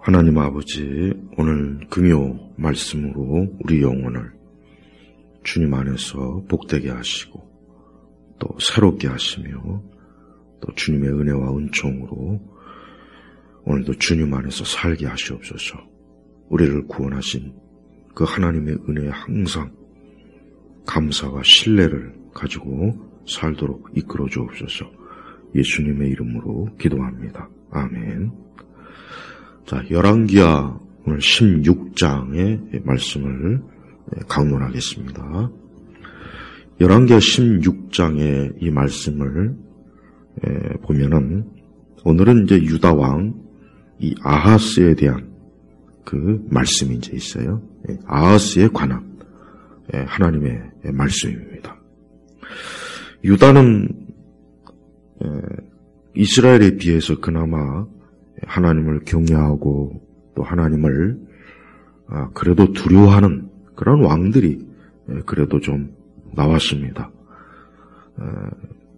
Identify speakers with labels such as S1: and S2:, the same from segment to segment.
S1: 하나님 아버지, 오늘 금요 말씀으로 우리 영혼을 주님 안에서 복되게 하시고 또 새롭게 하시며 또 주님의 은혜와 은총으로 오늘도 주님 안에서 살게 하시옵소서. 우리를 구원하신 그 하나님의 은혜에 항상 감사와 신뢰를 가지고 살도록 이끌어 주옵소서. 예수님의 이름으로 기도합니다. 아멘. 자, 열왕기하 오늘 16장의 말씀을 강론하겠습니다. 열왕기하 16장의 이 말씀을 보면은 오늘은 이제 유다 왕 이 아하스에 대한 그 말씀이 이제 있어요. 아하스에 관한 하나님의 말씀입니다. 유다는 이스라엘에 비해서 그나마 하나님을 경외하고 또 하나님을 그래도 두려워하는 그런 왕들이 그래도 좀 나왔습니다.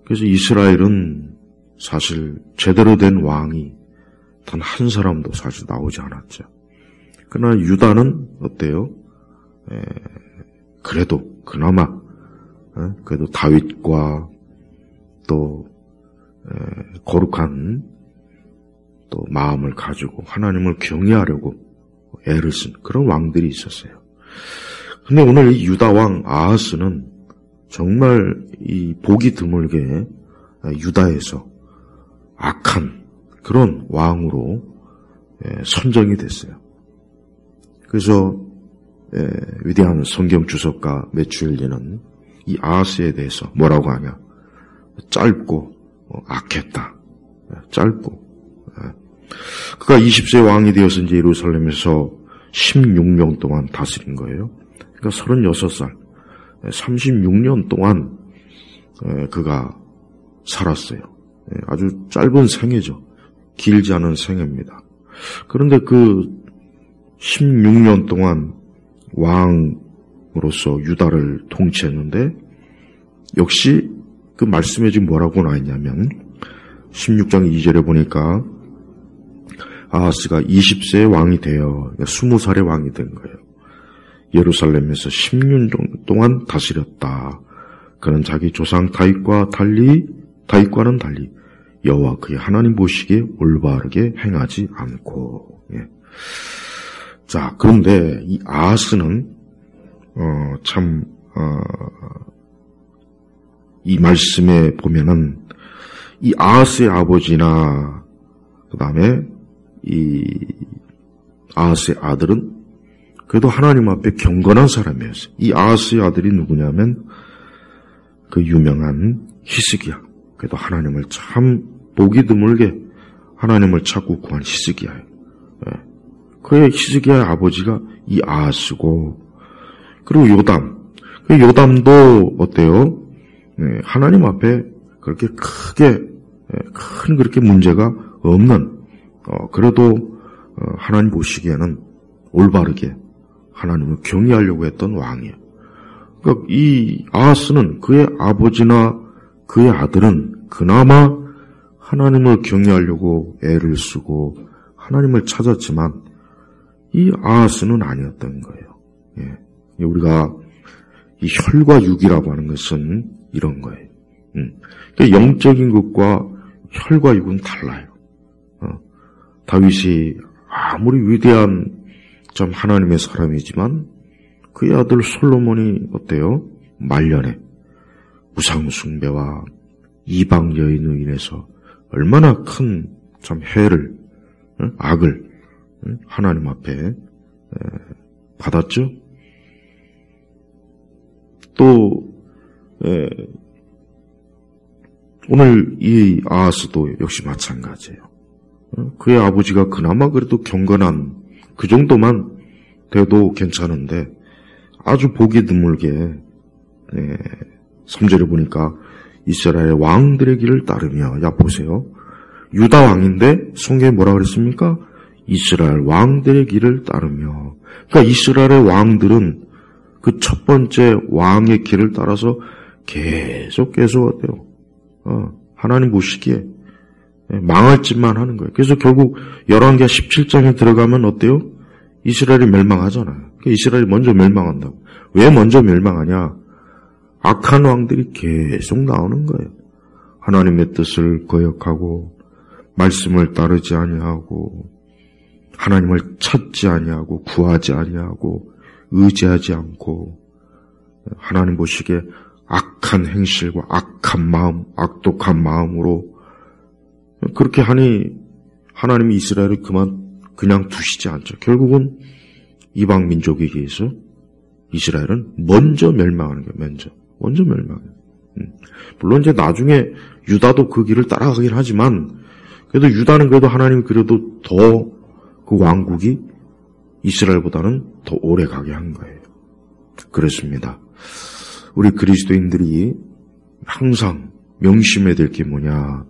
S1: 그래서 이스라엘은 사실 제대로 된 왕이 단 한 사람도 사실 나오지 않았죠. 그러나 유다는 어때요? 그래도 그나마 그래도 다윗과 또 거룩한 또 마음을 가지고 하나님을 경외하려고 애를 쓴 그런 왕들이 있었어요. 근데 오늘 이 유다 왕 아하스는 정말 이 보기 드물게 유다에서 악한 그런 왕으로 선정이 됐어요. 그래서 위대한 성경 주석가 매추엘리는 이 아하스에 대해서 뭐라고 하냐? 짧고 악했다. 짧고. 그가 20세 왕이 되어서 이제 예루살렘에서 16년 동안 다스린 거예요. 그러니까 36살, 36년 동안 그가 살았어요. 아주 짧은 생애죠. 길지 않은 생애입니다. 그런데 그 16년 동안 왕으로서 유다를 통치했는데 역시 그 말씀에 지금 뭐라고 나있냐면 16장 2절에 보니까 아하스가 20세의 왕이 되어 20살의 왕이 된 거예요. 예루살렘에서 10년 동안 다스렸다. 그는 자기 조상 다윗과는 달리 여호와 그의 하나님 보시기에 올바르게 행하지 않고. 자, 그런데 이 아하스는 이 말씀에 보면은 이 아하스의 아버지나 그다음에 이 아하스의 아들은 그래도 하나님 앞에 경건한 사람이었어요. 이 아하스의 아들이 누구냐면 그 유명한 히스기야. 그래도 하나님을 참 보기 드물게 하나님을 찾고 구한 히스기야예요. 그의 히스기야의 아버지가 이 아하스고, 그리고 요담도 어때요? 하나님 앞에 그렇게 큰 그렇게 문제가 없는, 그래도 하나님 보시기에는 올바르게 하나님을 경외하려고 했던 왕이에요. 그러니까 이 아하스는 그의 아버지나 그의 아들은 그나마 하나님을 경외하려고 애를 쓰고 하나님을 찾았지만 이 아하스는 아니었던 거예요. 우리가 이 혈과 육이라고 하는 것은 이런 거예요. 그러니까 영적인 것과 혈과 육은 달라요. 다윗이 아무리 위대한 참 하나님의 사람이지만 그의 아들 솔로몬이 어때요? 말년에 우상 숭배와 이방 여인으로 인해서 얼마나 큰 참 해를, 악을 하나님 앞에 받았죠? 또 오늘 이 아하스도 역시 마찬가지예요. 그의 아버지가 그나마 그래도 경건한 그 정도만 돼도 괜찮은데 아주 보기 드물게 3절에 보니까 이스라엘 왕들의 길을 따르며, 야 보세요. 유다 왕인데 성경에 뭐라 그랬습니까? 이스라엘 왕들의 길을 따르며. 그러니까 이스라엘의 왕들은 그 첫 번째 왕의 길을 따라서 계속 어때요? 하나님 보시기에 망할 짓만 하는 거예요. 그래서 결국 열왕기하 17장에 들어가면 어때요? 이스라엘이 멸망하잖아요. 그러니까 이스라엘이 먼저 멸망한다고. 왜 먼저 멸망하냐? 악한 왕들이 계속 나오는 거예요. 하나님의 뜻을 거역하고 말씀을 따르지 아니하고 하나님을 찾지 아니하고 구하지 아니하고 의지하지 않고 하나님 보시기에 악한 행실과 악한 마음, 악독한 마음으로 그렇게 하니 하나님이 이스라엘을 그냥 두시지 않죠. 결국은 이방 민족에 의해서 이스라엘은 먼저 멸망하는 거예요. 먼저 멸망해요. 물론 이제 나중에 유다도 그 길을 따라가긴 하지만 그래도 유다는 그래도 하나님이 그래도 더 그 왕국이 이스라엘보다는 더 오래 가게 한 거예요. 그렇습니다. 우리 그리스도인들이 항상 명심해야 될 게 뭐냐?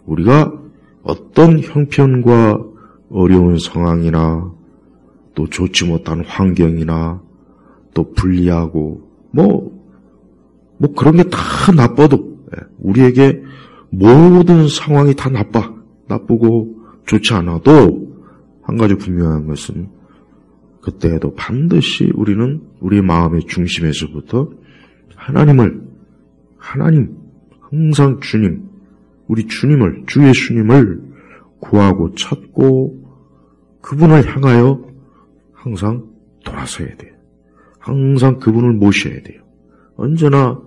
S1: 우리가 어떤 형편과 어려운 상황이나 또 좋지 못한 환경이나 또 불리하고 뭐 그런 게 다 나빠도 우리에게 모든 상황이 다 나쁘고 좋지 않아도 한 가지 분명한 것은 그때에도 반드시 우리는 우리의 마음의 중심에서부터 하나님, 항상 주님, 우리 주님을, 주 예수님을 구하고 찾고 그분을 향하여 항상 돌아서야 돼요. 항상 그분을 모셔야 돼요. 언제나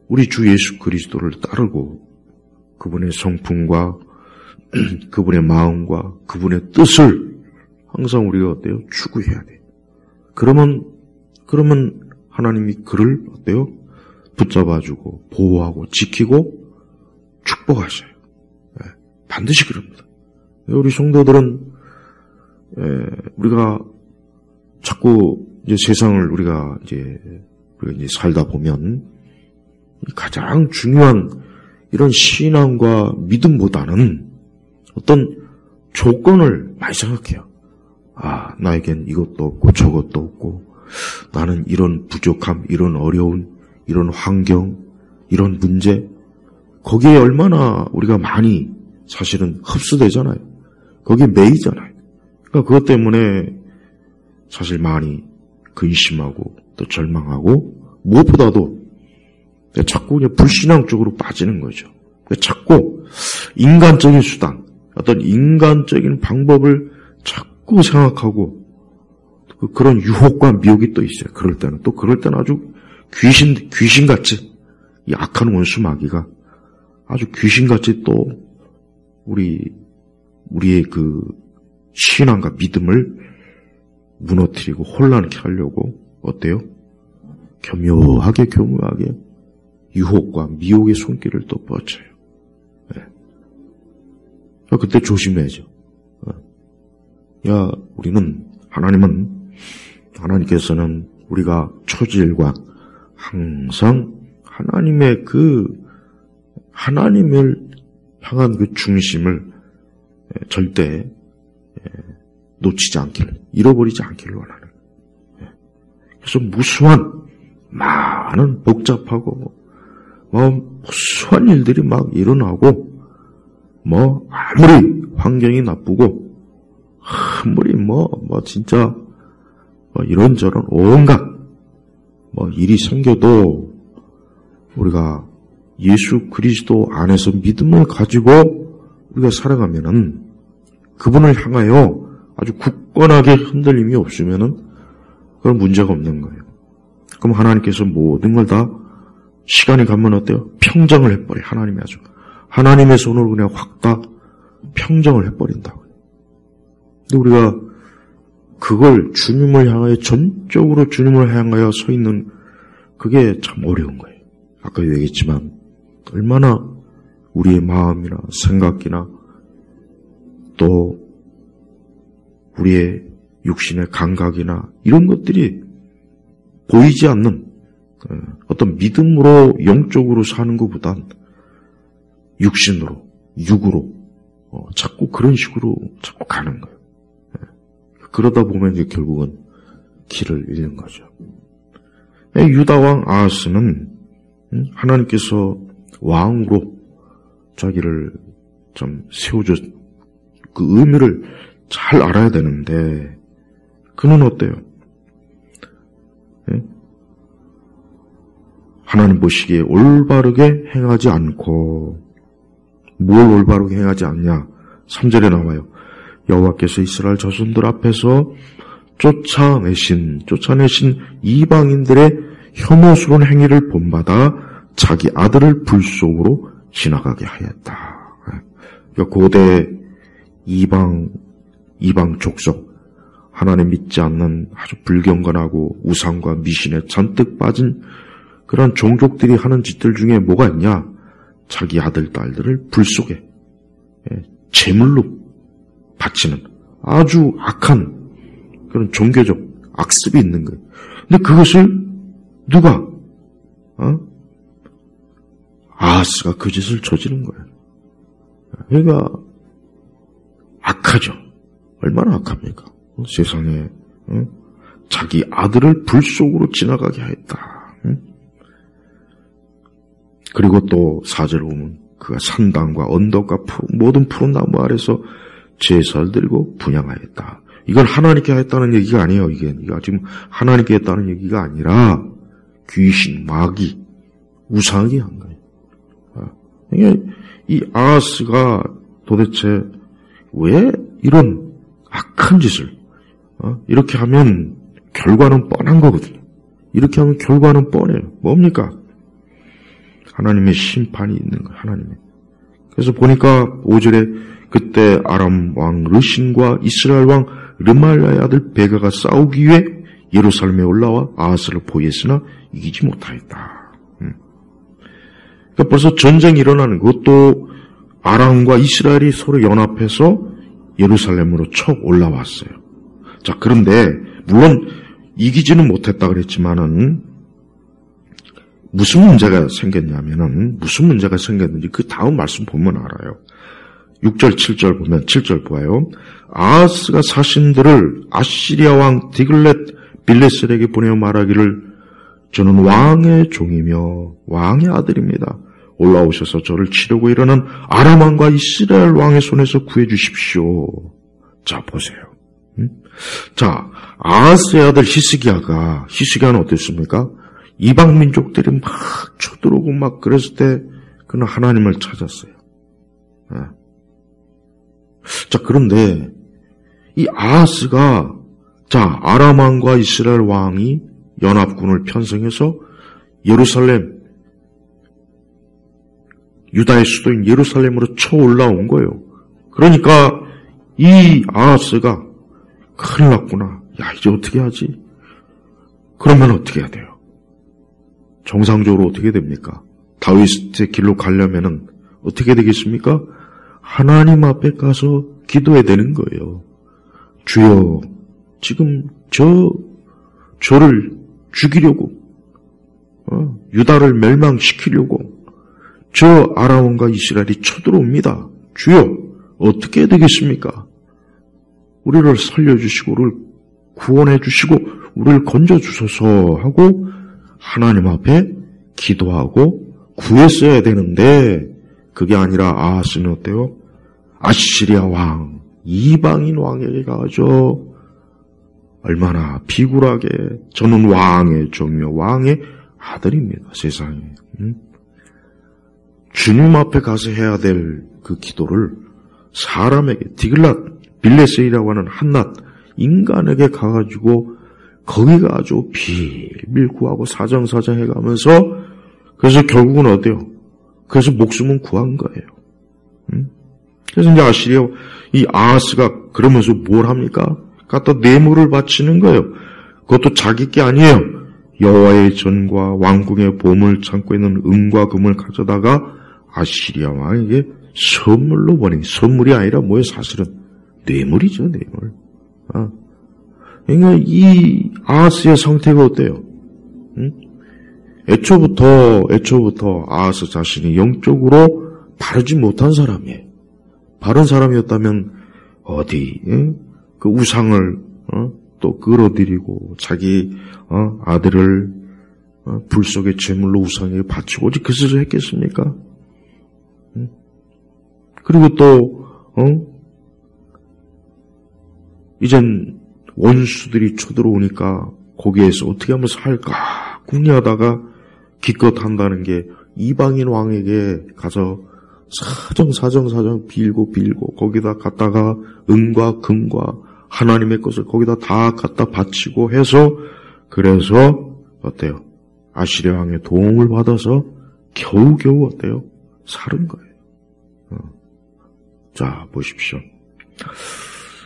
S1: 우리 주 예수 그리스도를 따르고 그분의 성품과 그분의 마음과 그분의 뜻을 항상 우리가 어때요? 추구해야 돼요. 그러면 하나님이 그를 어때요? 붙잡아주고 보호하고 지키고 축복하셔요. 반드시 그럽니다. 우리 성도들은 우리가 자꾸 이제 세상을 우리가 이제 살다 보면 가장 중요한 이런 신앙과 믿음보다는 어떤 조건을 많이 생각해요. 나에겐 이것도 없고 저것도 없고 나는 이런 부족함, 이런 어려운, 이런 환경, 이런 문제 거기에 얼마나 우리가 많이 사실은 흡수되잖아요. 거기에 매이잖아요. 그러니까 그것 때문에 사실 많이 근심하고 또 절망하고 무엇보다도 자꾸 그냥 불신앙 쪽으로 빠지는 거죠. 자꾸 인간적인 수단, 어떤 인간적인 방법을 자꾸 생각하고 그런 유혹과 미혹이 또 있어요. 그럴 때는 아주 귀신같이 이 악한 원수 마귀가 아주 귀신같이 또 우리의 그 신앙과 믿음을 무너뜨리고 혼란케 하려고 어때요? 교묘하게 유혹과 미혹의 손길을 또 뻗쳐요. 그때 조심해야죠. 하나님께서는 우리가 초지일관 항상 하나님을 향한 그 중심을 절대 놓치지 않기를, 잃어버리지 않기를 원하는. 그래서 무수한 많은 복잡하고 무수한 일들이 막 일어나고 아무리 환경이 나쁘고 아무리 진짜 이런저런 온갖 일이 생겨도 우리가 예수 그리스도 안에서 믿음을 가지고 우리가 살아가면은 그분을 향하여 아주 굳건하게 흔들림이 없으면은 그런 문제가 없는 거예요. 그럼 하나님께서 모든 걸 다 시간이 가면 어때요? 평정을 해버려요. 하나님의 손으로 그냥 확 다 평정을 해버린다고요. 근데 우리가 그걸 주님을 향하여 전적으로 주님을 향하여 서 있는 그게 참 어려운 거예요. 아까 얘기했지만 얼마나 우리의 마음이나 생각이나 또 우리의 육신의 감각이나 이런 것들이 보이지 않는 어떤 믿음으로 영적으로 사는 것보단 육으로 자꾸 그런 식으로 자꾸 가는 거예요. 그러다 보면 이제 결국은 길을 잃는 거죠. 유다 왕 아하스는 하나님께서 왕으로 자기를 좀 세워줬, 그 의미를 잘 알아야 되는데, 그는 어때요? 예? 하나님 보시기에 올바르게 행하지 않고, 뭘 올바르게 행하지 않냐? 3절에 나와요. 여호와께서 이스라엘 자손들 앞에서 쫓아내신 이방인들의 혐오스러운 행위를 본받아 자기 아들을 불 속으로 지나가게 하였다. 그러니까 고대 이방 족속, 하나님 믿지 않는 아주 불경건하고 우상과 미신에 잔뜩 빠진 그런 종족들이 하는 짓들 중에 뭐가 있냐? 자기 아들, 딸들을 불 속에 제물로 바치는 아주 악한 그런 종교적 악습이 있는 거예요. 근데 그것을 누가? 아하스가 그 짓을 저지른 거예요. 그러니까 악하죠. 얼마나 악합니까? 세상에 자기 아들을 불 속으로 지나가게 하였다. 그리고 또 4절 보면 그가 산당과 언덕과 모든 푸른 나무 아래서 제사를 들고 분향하였다. 이건 하나님께 하였다는 얘기가 아니에요. 이게 지금 하나님께 했다는 얘기가 아니라 귀신, 마귀, 우상이 한 거예요. 그러니까 이 아하스가 도대체 왜 이런 악한 짓을 이렇게 하면 결과는 뻔한 거거든요. 이렇게 하면 결과는 뻔해요. 뭡니까? 하나님의 심판이 있는 거예요. 하나님의. 그래서 보니까 5절에 그때 아람 왕 르신과 이스라엘 왕 르말야의 아들 베가가 싸우기 위해 예루살렘에 올라와 아하스를 포위했으나 이기지 못하였다. 그러니까 벌써 전쟁이 일어나는 그것도 아람과 이스라엘이 서로 연합해서 예루살렘으로 척 올라왔어요. 자, 그런데 물론 이기지는 못했다 그랬지만은 무슨 문제가 생겼는지 그 다음 말씀 보면 알아요. 6절, 7절 보면 7절 보아요. 아하스가 사신들을 아시리아 왕 디글렛 빌레셀에게 보내어 말하기를 저는 왕의 종이며 왕의 아들입니다. 올라오셔서 저를 치려고 이러는 아람 왕과 이스라엘 왕의 손에서 구해 주십시오. 자, 보세요. 자, 아하스의 아들 히스기야는 어땠습니까? 이방 민족들이 막 쳐들어오고 막 그랬을 때 그는 하나님을 찾았어요. 네. 자, 그런데 이 아하스가 아람 왕과 이스라엘 왕이 연합군을 편성해서 예루살렘, 유다의 수도인 예루살렘으로 쳐 올라온 거예요. 그러니까 이 아하스가 큰일 났구나. 야, 이제 어떻게 하지? 그러면 어떻게 해야 돼요? 정상적으로 어떻게 됩니까? 다윗의 길로 가려면은 어떻게 되겠습니까? 하나님 앞에 가서 기도해야 되는 거예요. 주여, 지금 저를 죽이려고, 유다를 멸망시키려고 저 아람과 이스라엘이 쳐들어옵니다. 주여, 어떻게 해야 되겠습니까? 우리를 살려주시고 우리를 구원해 주시고 우리를 건져주소서 하고 하나님 앞에 기도하고 구했어야 되는데 그게 아니라 아하스는 어때요? 아시리아 왕, 이방인 왕에게 가죠. 얼마나 비굴하게 저는 왕의 종이요 왕의 아들입니다. 세상에. 주님 앞에 가서 해야 될 그 기도를 사람에게 디글랏 빌레셀이라고 하는 한낱 인간에게 가가지고 거기가 아주 빌빌 구하고 사정사정 해가면서 그래서 결국은 어때요? 그래서 목숨은 구한 거예요. 그래서 이제 아시리아 이 아하스가 그러면서 뭘 합니까? 갖다 뇌물을 바치는 거예요. 그것도 자기 게 아니에요. 여호와의 전과 왕궁의 보물 창고에 있는 은과 금을 가져다가 아시리아 왕에게 선물로 보내. 선물이 아니라 뭐예요? 사실은 뇌물이죠, 뇌물. 그러니까 이 아하스의 상태가 어때요? 애초부터 아하스 자신이 영적으로 바르지 못한 사람이에요. 바른 사람이었다면 어디 그 우상을 또 끌어들이고 자기 아들을 불 속의 제물로 우상에게 바치고 어디 그 짓을 했겠습니까? 그리고 또 이젠 원수들이 쳐들어오니까 거기에서 어떻게 하면 살까 궁리하다가 기껏 한다는 게 이방인 왕에게 가서 사정 빌고 거기다 갖다가 은과 금과 하나님의 것을 거기다 다 갖다 바치고 해서 그래서 어때요? 아시리아 왕의 도움을 받아서 겨우겨우 어때요? 살은 거예요. 자, 보십시오.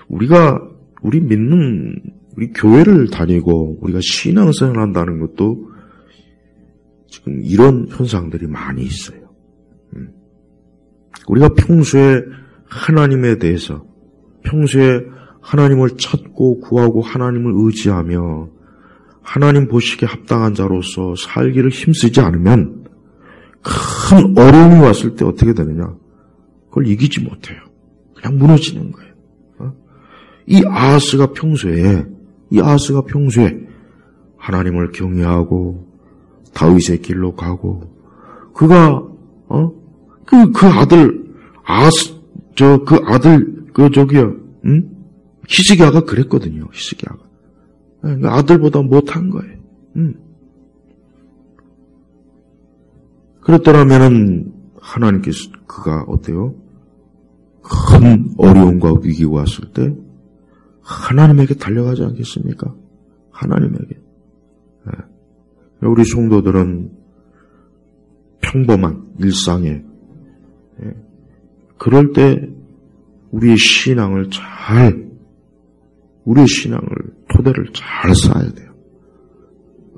S1: 우리 믿는, 우리 교회를 다니고 우리가 신앙생활 한다는 것도 지금 이런 현상들이 많이 있어요. 우리가 평소에 하나님에 대해서, 평소에 하나님을 찾고 구하고 하나님을 의지하며 하나님 보시기에 합당한 자로서 살기를 힘쓰지 않으면 큰 어려움이 왔을 때 어떻게 되느냐? 그걸 이기지 못해요. 그냥 무너지는 거예요. 이 아하스가 평소에 하나님을 경외하고 다윗의 길로 가고 그가 그 아들 히스기야가 그랬거든요. 히스기야가 아들보다 못한 거예요. 그랬더라면은 하나님께서 그가 어때요? 큰 어려움과 위기가 왔을 때 하나님에게 달려가지 않겠습니까? 하나님에게. 우리 성도들은 평범한 일상에 그럴 때 우리의 신앙을 토대를 잘 쌓아야 돼요.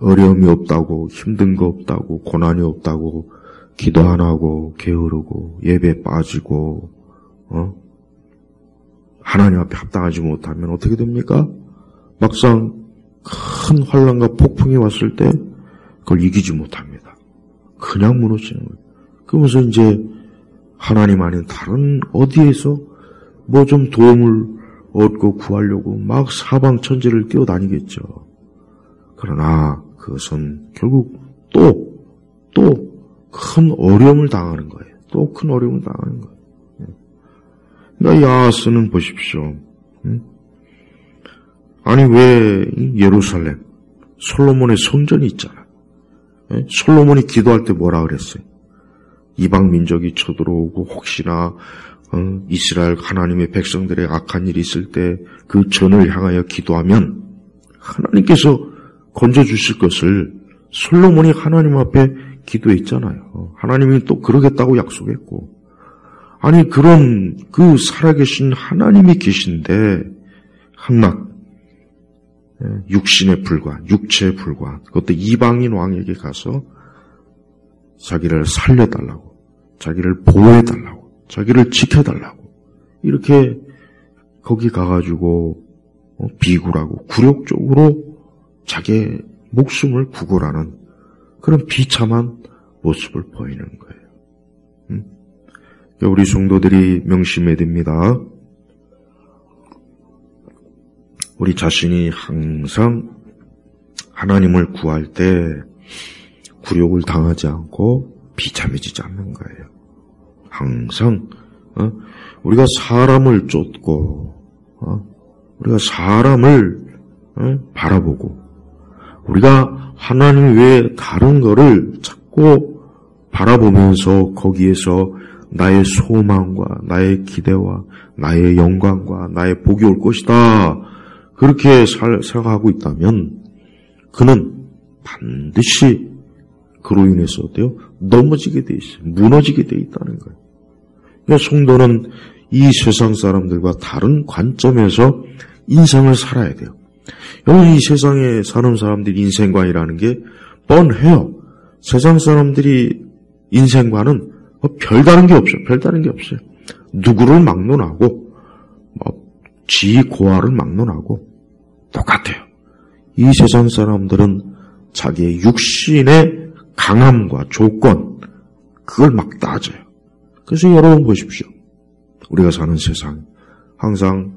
S1: 어려움이 없다고, 힘든 거 없다고, 고난이 없다고, 기도 안 하고, 게으르고, 예배 빠지고, 하나님 앞에 합당하지 못하면 어떻게 됩니까? 막상 큰 환난과 폭풍이 왔을 때 그걸 이기지 못합니다. 그냥 무너지는 거예요. 그러면서 이제 하나님 아닌 다른 어디에서 뭐 좀 도움을 얻고 구하려고 막 사방천지를 뛰어다니겠죠. 그러나 그것은 결국 또 큰 어려움을 당하는 거예요. 또 큰 어려움을 당하는 거예요. 그러니까 야하스는 보십시오. 아니 왜 예루살렘 솔로몬의 성전이 있잖아. 솔로몬이 기도할 때 뭐라 그랬어요? 이방 민족이 쳐들어오고 혹시나 이스라엘 하나님의 백성들의 악한 일이 있을 때 그 전을 향하여 기도하면 하나님께서 건져주실 것을 솔로몬이 하나님 앞에 기도했잖아요. 하나님이 또 그러겠다고 약속했고 아니 그런 그 살아계신 하나님이 계신데 한낱 육신에 불과한 육체에 불과한 그것도 이방인 왕에게 가서 자기를 살려달라고 자기를 보호해달라고 자기를 지켜달라고 이렇게 거기 가가지고 비굴하고 굴욕적으로 자기의 목숨을 구걸하는 그런 비참한 모습을 보이는 거예요. 우리 성도들이 명심해야 됩니다. 우리 자신이 항상 하나님을 구할 때 굴욕을 당하지 않고 비참해지지 않는 거예요. 항상 우리가 사람을 쫓고 우리가 사람을 바라보고 우리가 하나님 외에 다른 거를 자꾸 바라보면서 거기에서 나의 소망과 나의 기대와 나의 영광과 나의 복이 올 것이다. 그렇게 생각하고 있다면 그는 반드시 그로 인해서 어때요? 넘어지게 돼 있어요. 무너지게 돼 있다는 거예요. 그러니까 성도는 이 세상 사람들과 다른 관점에서 인생을 살아야 돼요. 여러분 이 세상에 사는 사람들이 인생관이라는 게 뻔해요. 세상 사람들이 인생관은 별다른 게 없어요. 별다른 게 없어요. 누구를 막론하고 지 고아를 막론하고 똑같아요. 이 세상 사람들은 자기의 육신의 강함과 조건 그걸 막 따져요. 그래서 여러분 보십시오. 우리가 사는 세상 항상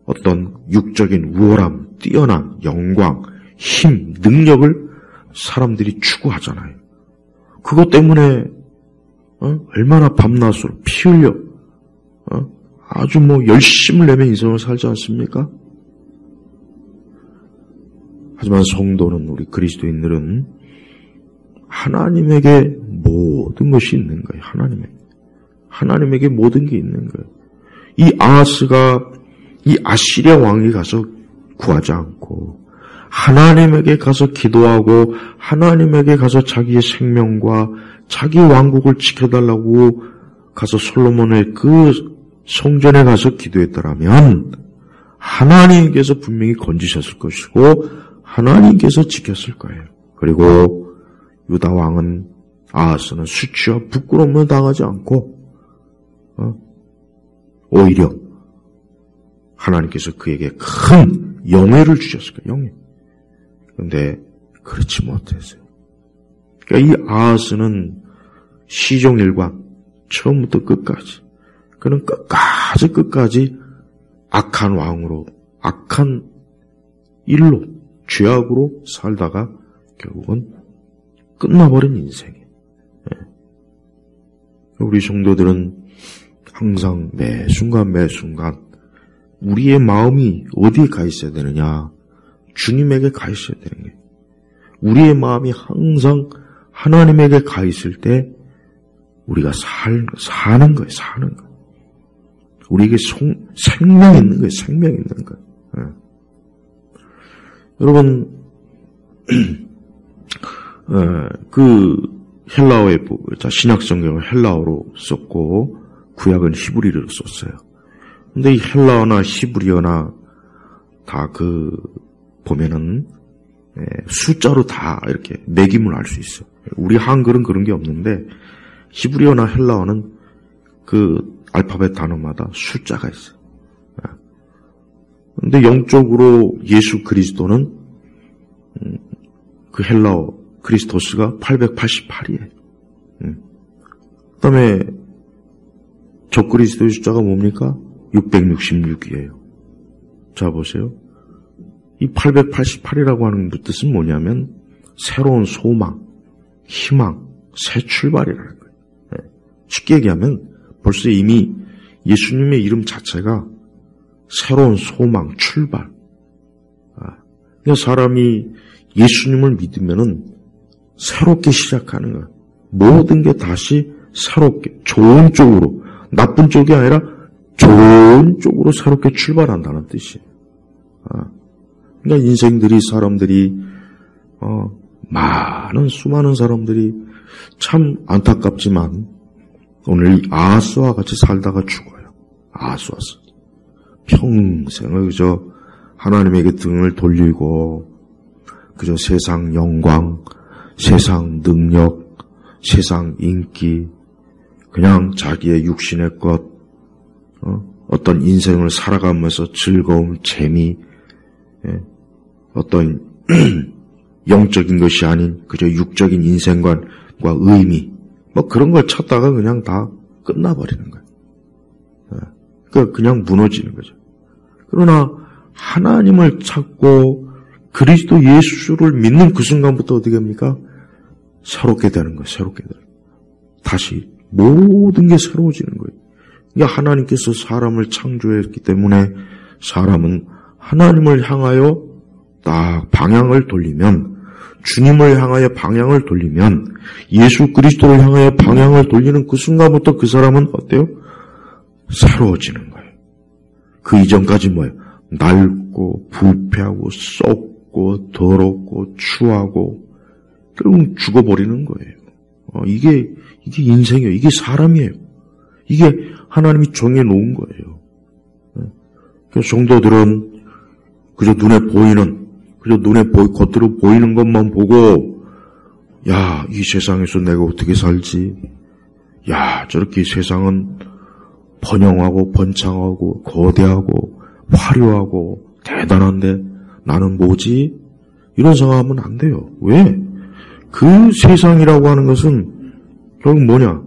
S1: 어떤 육적인 우월함, 뛰어난 영광, 힘, 능력을 사람들이 추구하잖아요. 그것 때문에 얼마나 밤낮으로 피 흘려 아주 열심을 내며 인생을 살지 않습니까? 하지만 성도는, 우리 그리스도인들은 하나님에게 모든 것이 있는 거예요. 하나님에게 모든 게 있는 거예요. 이 아하스가 이 아시리아 왕이 가서 구하지 않고 하나님에게 가서 기도하고 하나님에게 가서 자기의 생명과 자기 왕국을 지켜달라고 가서 솔로몬의 그 성전에 가서 기도했더라면 하나님께서 분명히 건지셨을 것이고 하나님께서 지켰을 거예요. 그리고 유다 왕은, 아하스는 수치와 부끄러움을 당하지 않고 오히려 하나님께서 그에게 큰 영예를 주셨을 거예요. 영예. 그런데 그렇지 못했어요. 그러니까 이 아하스는 시종일관 처음부터 끝까지, 그는 끝까지 악한 왕으로, 악한 일로, 죄악으로 살다가 결국은 끝나버린 인생이에요. 우리 성도들은 항상 매 순간 우리의 마음이 어디에 가 있어야 되느냐? 주님에게 가 있어야 되는 거예요. 우리의 마음이 항상 하나님에게 가 있을 때 우리가 사는 거예요. 우리에게 생명이 있는 거예요. 생명이 있는 거예요. 여러분, 그 헬라어의 신약 성경을 헬라어로 썼고 구약은 히브리어로 썼어요. 근데 이 헬라어나 히브리어나 다 보면은 숫자로 다 이렇게 매김을 알 수 있어요. 우리 한글은 그런 게 없는데 히브리어나 헬라어는 그 알파벳 단어마다 숫자가 있어요. 근데 영적으로 예수 그리스도는 그 헬라어 크리스토스가 888이에요. 그 다음에 적그리스도의 숫자가 뭡니까? 666이에요. 자, 보세요. 이 888이라고 하는 뜻은 뭐냐면 새로운 소망, 희망, 새 출발이라는 거예요. 쉽게 얘기하면 벌써 이미 예수님의 이름 자체가 새로운 소망, 출발. 그러니까 사람이 예수님을 믿으면은 새롭게 시작하는 거예요. 모든 게 다시 새롭게, 좋은 쪽으로, 나쁜 쪽이 아니라 좋은 쪽으로 새롭게 출발한다는 뜻이에요. 그러니까 사람들이, 수많은 사람들이 참 안타깝지만 오늘 이 아하스와 같이 살다가 죽어요. 아하스와 평생을 그저 하나님에게 등을 돌리고 그저 세상 영광, 세상 능력, 세상 인기, 그냥 자기의 육신의 것, 어떤 인생을 살아가면서 즐거움, 재미, 어떤 영적인 것이 아닌 그저 육적인 인생관과 의미, 그런 걸 찾다가 그냥 다 끝나버리는 거예요. 그러니까 그냥 무너지는 거죠. 그러나 하나님을 찾고 그리스도 예수를 믿는 그 순간부터 어떻게 합니까? 새롭게 되는 거예요. 새롭게 되는 거예요. 다시 모든 게 새로워지는 거예요. 그러니까 하나님께서 사람을 창조했기 때문에 사람은 하나님을 향하여 딱 방향을 돌리면, 주님을 향하여 방향을 돌리면, 예수 그리스도를 향하여 방향을 돌리는 그 순간부터 그 사람은 어때요? 새로워지는 거예요. 그 이전까지 뭐예요? 낡고 부패하고 썩고 더럽고 추하고 결국 죽어버리는 거예요. 이게 인생이에요. 이게 사람이에요. 이게 하나님이 정해놓은 거예요. 그래서 성도들은 그저 겉으로 보이는 것만 보고, 야, 이 세상에서 내가 어떻게 살지? 야, 저렇게 세상은 번영하고 번창하고 거대하고 화려하고 대단한데 나는 뭐지? 이런 생각하면 안 돼요. 왜? 그 세상이라고 하는 것은 결국 뭐냐?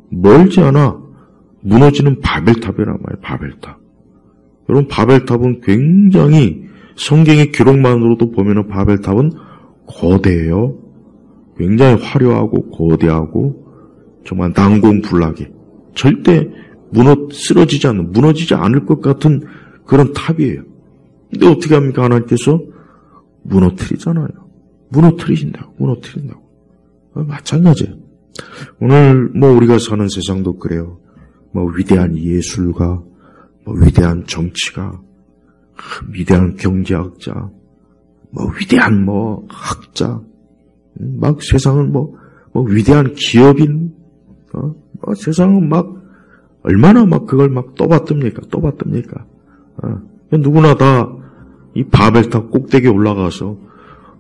S1: 멀지 않아 무너지는 바벨탑이란 말이에요. 바벨탑. 여러분, 바벨탑은 굉장히 성경의 기록만으로도 보면은 바벨탑은 거대해요. 굉장히 화려하고 거대하고 정말 난공불락에 절대 무너지지 않을 것 같은 그런 탑이에요. 근데 어떻게 합니까? 하나님께서 무너뜨리잖아요. 무너뜨린다고. 마찬가지예요. 오늘 우리가 사는 세상도 그래요. 위대한 예술가, 위대한 정치가, 위대한 경제학자, 위대한 학자, 막 세상은 위대한 기업인, 세상은 얼마나 그걸 떠받듭니까? 누구나 다 이 바벨탑 꼭대기에 올라가서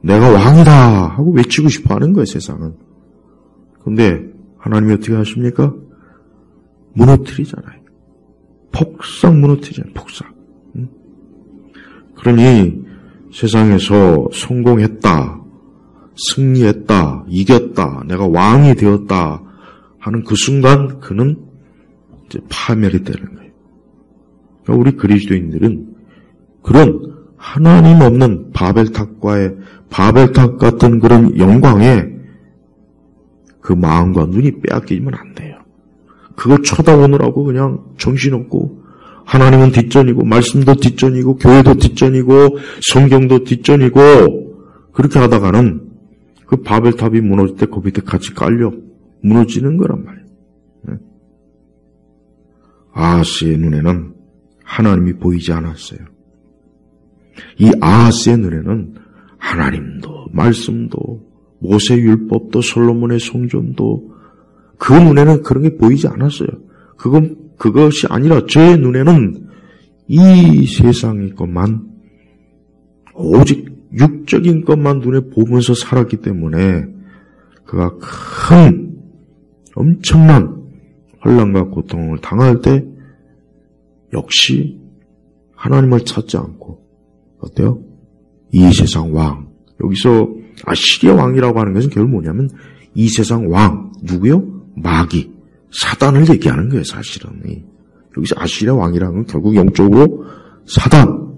S1: 내가 왕이다 하고 외치고 싶어 하는 거예요, 세상은. 근데 하나님이 어떻게 하십니까? 무너뜨리잖아요. 폭삭 무너뜨리잖아요, 폭삭. 그러니 세상에서 성공했다, 승리했다, 이겼다, 내가 왕이 되었다 하는 그 순간 그는 이제 파멸이 되는 거예요. 그러니까 우리 그리스도인들은 그런 하나님 없는 바벨탑 같은 그런 영광에 그 마음과 눈이 빼앗기면 안 돼요. 그걸 쳐다보느라고 그냥 정신없고 하나님은 뒷전이고 말씀도 뒷전이고 교회도 뒷전이고 성경도 뒷전이고 그렇게 하다가는 그 바벨탑이 무너질 때 그 밑에 같이 깔려 무너지는 거란 말이에요. 아하스의 눈에는 하나님이 보이지 않았어요. 이 아하스의 눈에는 하나님도 말씀도 모세율법도 솔로몬의 성전도 그 눈에는 그런 게 보이지 않았어요. 그것이 아니라 제 눈에는 이 세상의 것만 오직 육적인 것만 눈에 보면서 살았기 때문에 그가 큰 엄청난 혼란과 고통을 당할 때 역시 하나님을 찾지 않고 어때요? 이 세상 왕, 여기서 아시리아 왕이라고 하는 것은 결국 뭐냐면 이 세상 왕, 누구요? 마귀, 사단을 얘기하는 거예요, 사실은. 여기서 아시리아 왕이라는 건 결국 영적으로 사단,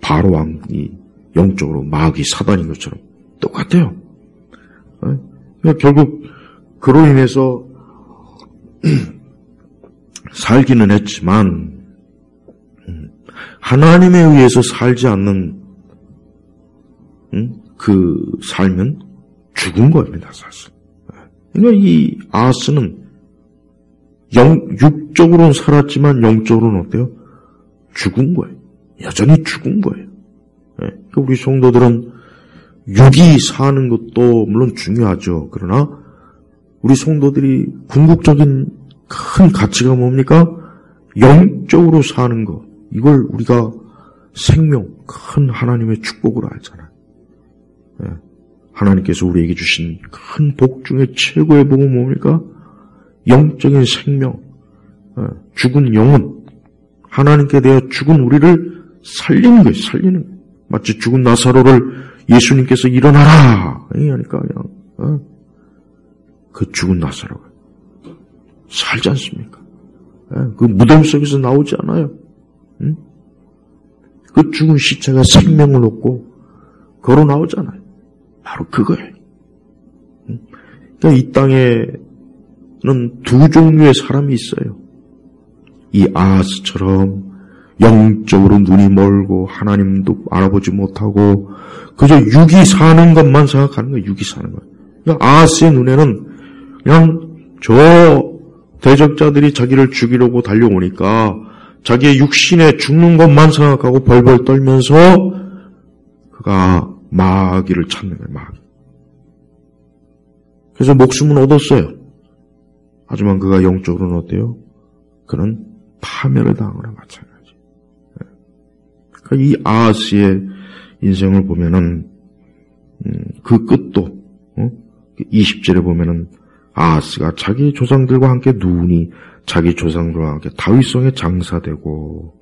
S1: 바로 왕이 영적으로 마귀, 사단인 것처럼 똑같아요. 그러니까 결국 그로 인해서 살기는 했지만 하나님에 의해서 살지 않는 그 삶은 죽은 겁니다, 사실. 그러니까 이 아하스는 육적으로는 살았지만 영적으로는 어때요? 죽은 거예요. 여전히 죽은 거예요. 그러니까 우리 성도들은 육이 사는 것도 물론 중요하죠. 그러나 우리 성도들이 궁극적인 큰 가치가 뭡니까? 영적으로 사는 것. 이걸 우리가 생명, 큰 하나님의 축복으로 알잖아요. 하나님께서 우리에게 주신 큰 복 중에 최고의 복은 뭡니까? 영적인 생명, 죽은 영혼, 하나님께 대하여 죽은 우리를 살리는 거예요. 살리는 거예요. 마치 죽은 나사로를 예수님께서 일어나라 하니까 그냥 그 죽은 나사로가 살지 않습니까? 그 무덤 속에서 나오지 않아요. 그 죽은 시체가 생명을 얻고 걸어 나오잖아요. 바로 그거예요. 그러니까 이 땅에는 두 종류의 사람이 있어요. 이 아하스처럼 영적으로 눈이 멀고 하나님도 알아보지 못하고 그저 육이 사는 것만 생각하는 거예요. 육이 사는 거예요. 그러니까 아하스의 눈에는 그냥 저 대적자들이 자기를 죽이려고 달려오니까 자기의 육신에 죽는 것만 생각하고 벌벌 떨면서 그가 마귀를 찾는 거예요. 마귀. 그래서 목숨은 얻었어요. 하지만 그가 영적으로는 어때요? 그는 파멸을 당한 거나 마찬가지. 그러니까 이 아하스의 인생을 보면은 그 끝도 20절에 보면은 아하스가 자기 조상들과 함께 누우니 자기 조상들과 함께 다윗성에 장사되고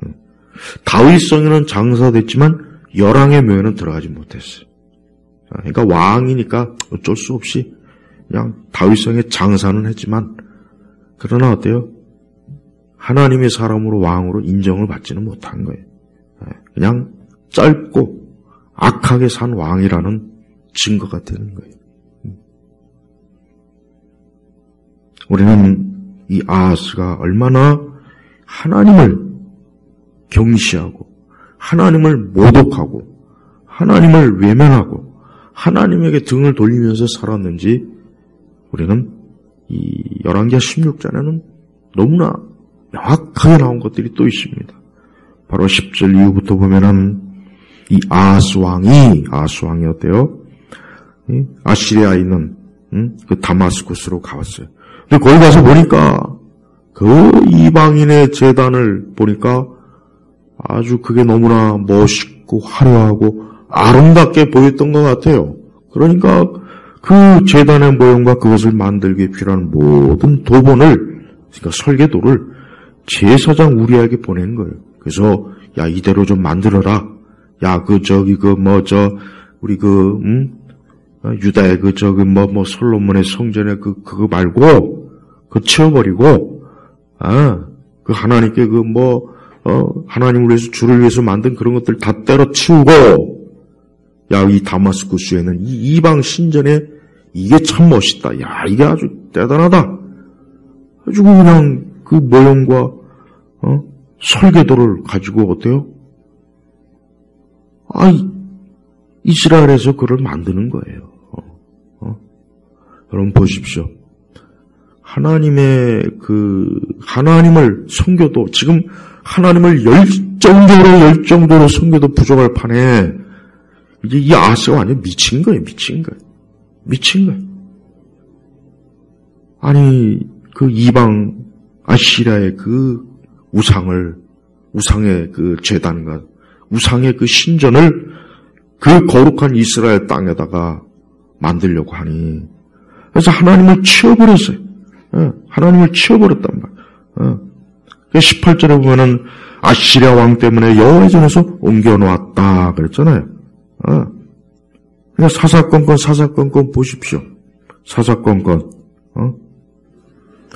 S1: 다윗성에는 장사됐지만 열왕의 묘에는 들어가지 못했어요. 그러니까 왕이니까 어쩔 수 없이 그냥 다윗성에 장사는 했지만 그러나 어때요? 하나님의 사람으로 왕으로 인정을 받지는 못한 거예요. 그냥 짧고 악하게 산 왕이라는 증거가 되는 거예요. 우리는 이 아하스가 얼마나 하나님을 경시하고 하나님을 모독하고 하나님을 외면하고 하나님에게 등을 돌리면서 살았는지 우리는 이 열왕기하 16장에는 너무나 명확하게 나온 것들이 또 있습니다. 바로 10절 이후부터 보면은 이 아하스 왕이 어때요? 아시리아에 있는 그 다마스쿠스로 가봤어요. 근데 거기 가서 보니까 그 이방인의 제단을 보니까 아주 그게 너무나 멋있고 화려하고 아름답게 보였던 것 같아요. 그러니까 그 제단의 모형과 그것을 만들기 필요한 모든 도본을, 그러니까 설계도를 제사장 우리에게 보낸 거예요. 그래서 야 이대로 좀 만들어라. 야 우리 유다의 솔로몬의 성전에 그거 말고 그거 치워버리고 그 하나님께 하나님을 위해서 주를 위해서 만든 그런 것들 다 때려치우고 야 이 다마스쿠스에는 이 이방 신전에 이게 참 멋있다. 야 이게 아주 대단하다. 가지고 그냥 그 모형과 설계도를 가지고 어때요? 이스라엘에서 그걸 만드는 거예요. 여러분 보십시오. 하나님을 섬겨도 지금 하나님을 열정적으로 섬겨도 부족할 판에 이제 이 아하스가 완전 미친 거예요. 아니 그 이방 아시리아의 그 우상의 그 제단과 우상의 그 신전을 그 거룩한 이스라엘 땅에다가 만들려고 하니 그래서 하나님을 치워버렸어요. 하나님을 치워버렸단 말이에요. 18절에 보면은 아시리아 왕 때문에 여호와의 전에서 옮겨놓았다 그랬잖아요. 그러니까 사사건건 보십시오. 사사건건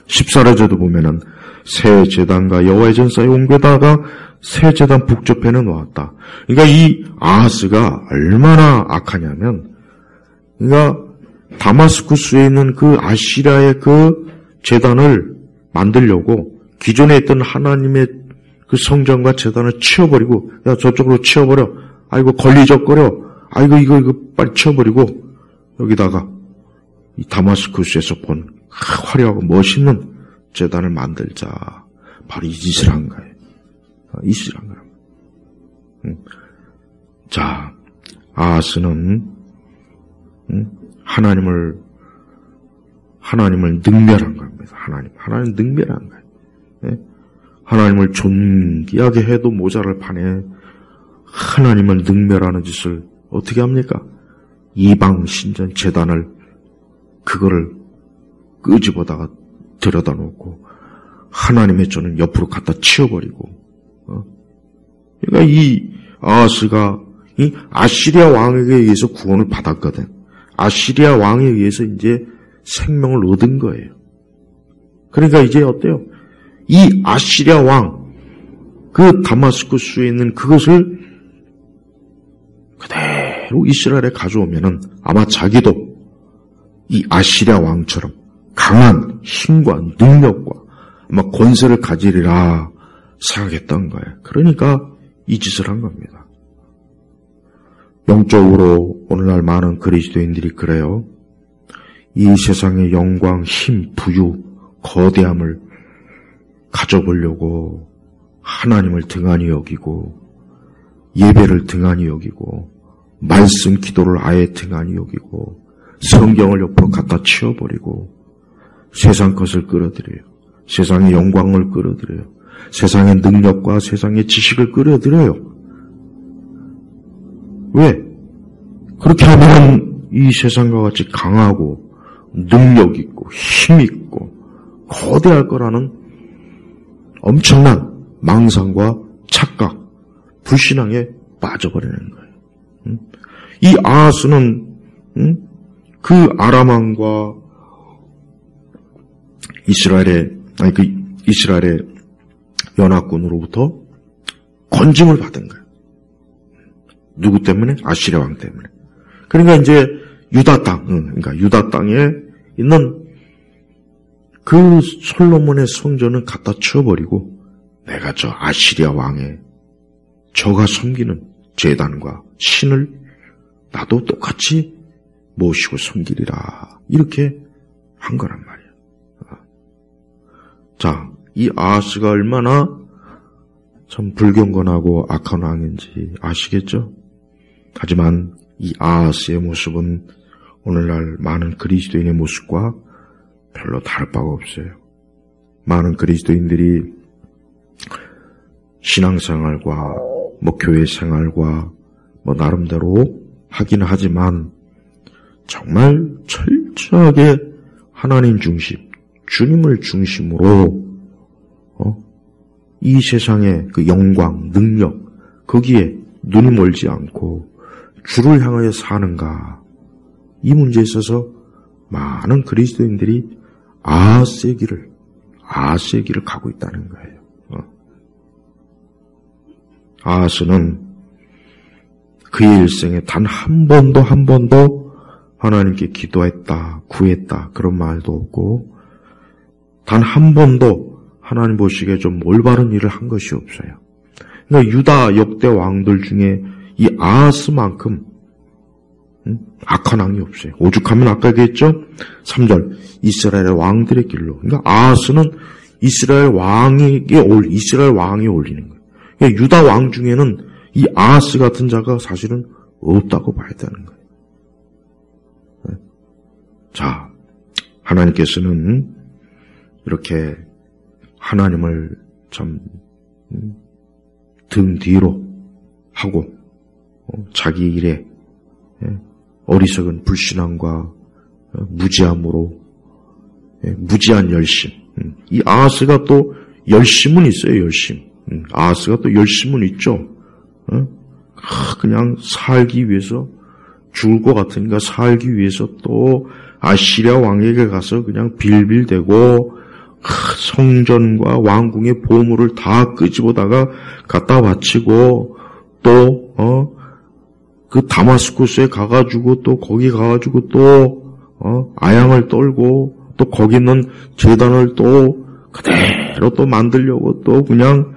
S1: 14절에도 보면은 새 제단과 여호와의 전 사이에 옮겨다가 새 제단 북쪽편에 놓았다. 그러니까 이 아하스가 얼마나 악하냐면, 그러니까 다마스쿠스에 있는 그 아시리아의 그 제단을 만들려고 기존에 있던 하나님의 그 성전과 제단을 치워버리고, 야 저쪽으로 치워버려. 아이고 걸리적거려. 아이고 이거 빨리 치워버리고 여기다가 이 다마스쿠스에서 본 화려하고 멋있는 제단을 만들자. 바로 이 짓을 한 거예요. 자, 아하스는 하나님을 능멸한 겁니다. 하나님 능멸한 거예요. 하나님을 존귀하게 해도 모자랄 판에 하나님을 능멸하는 짓을 어떻게 합니까? 이방 신전 제단을 그거를 끄집어다가 들여다 놓고 하나님의 전은 옆으로 갖다 치워버리고 그러니까 이 아하스가 이 아시리아 왕에게 의해서 구원을 받았거든. 아시리아 왕에 의해서 이제 생명을 얻은 거예요. 그러니까 이제 어때요? 이 아시리아 왕 그 다마스쿠스에 있는 그것을 그대로 이스라엘에 가져오면은 아마 자기도 이 아시리아 왕처럼 강한 힘과 능력과 아마 권세를 가지리라 생각했던 거예요. 그러니까 이 짓을 한 겁니다. 영적으로 오늘날 많은 그리스도인들이 그래요. 이 세상의 영광, 힘, 부유, 거대함을 가져보려고 하나님을 등한히 여기고 예배를 등한히 여기고 말씀 기도를 아예 등한히 여기고 성경을 옆으로 갖다 치워버리고 세상 것을 끌어들여요. 세상의 영광을 끌어들여요. 세상의 능력과 세상의 지식을 끌어들여요. 왜? 그렇게 하면 이 세상과 같이 강하고 능력 있고 힘 있고 거대할 거라는 엄청난 망상과 착각, 불신앙에 빠져버리는 거예요. 이 아하스는 그 아람왕과 이스라엘의 연합군으로부터 건짐을 받은 거예요. 누구 때문에? 아시리아 왕 때문에. 그러니까 이제 유다 땅, 그러니까 유다 땅에 있는 그 솔로몬의 성전은 갖다 쳐버리고 내가 저 아시리아 왕의 저가 섬기는 제단과 신을 나도 똑같이 모시고 섬기리라. 이렇게 한 거란 말이에요. 자, 이 아하스가 얼마나 참 불경건하고 악한 왕인지 아시겠죠? 하지만 이 아하스의 모습은 오늘날 많은 그리스도인의 모습과 별로 다를 바가 없어요. 많은 그리스도인들이 신앙생활과 교회 생활과 나름대로 하긴 하지만 정말 철저하게 하나님 중심, 주님을 중심으로 이 세상의 그 영광, 능력 거기에 눈이 멀지 않고 주를 향하여 사는가, 이 문제에 있어서 많은 그리스도인들이 아하스의 길을 가고 있다는 거예요. 아하스는 그의 일생에 단 한 번도 하나님께 기도했다, 구했다 그런 말도 없고 단 한 번도 하나님 보시기에 좀 올바른 일을 한 것이 없어요. 그러니까 유다 역대 왕들 중에 이 아하스만큼 악한 왕이 없어요. 오죽하면 아까 얘기했죠? 3절 이스라엘의 왕들의 길로. 그러니까 아하스는 이스라엘 왕이 올리는 거예요. 그러니까 유다 왕 중에는 이 아하스 같은 자가 사실은 없다고 봐야 되는 거예요. 자, 하나님께서는 이렇게 하나님을 참 등 뒤로 하고 자기 일에 어리석은 불신앙과 무지함으로 무지한 열심. 이 아하스가 또 열심은 있어요. 열심. 아하스가 또 열심은 있죠. 그냥 살기 위해서 죽을 것 같으니까 살기 위해서 또 아시리아 왕에게 가서 그냥 빌빌대고 성전과 왕궁의 보물을 다 끄집어다가 갖다 바치고 또 그 다마스쿠스에 가가지고 또 거기 가가지고 또 아양을 떨고 또 거기 있는 제단을 또 그대로 또 만들려고 또 그냥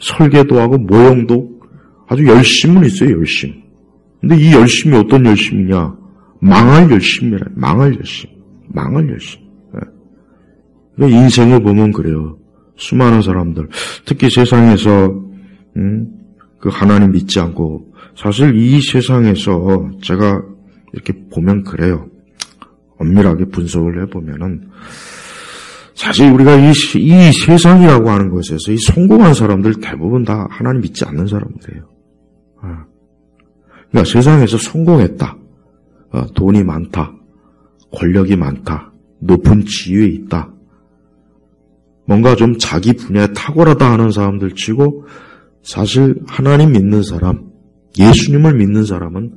S1: 설계도 하고 모형도 아주 열심은 있어요. 열심. 근데 이 열심이 어떤 열심이냐? 망할 열심이라. 망할 열심. 인생을 보면 그래요. 수많은 사람들, 특히 세상에서 그 하나님 믿지 않고, 사실 이 세상에서 제가 이렇게 보면 그래요. 엄밀하게 분석을 해보면은 사실 우리가 이 세상이라고 하는 것에서 이 성공한 사람들 대부분 다 하나님 믿지 않는 사람들이에요. 그러니까 세상에서 성공했다, 돈이 많다, 권력이 많다, 높은 지위에 있다, 뭔가 좀 자기 분야에 탁월하다 하는 사람들 치고 사실 하나님 믿는 사람, 예수님을 믿는 사람은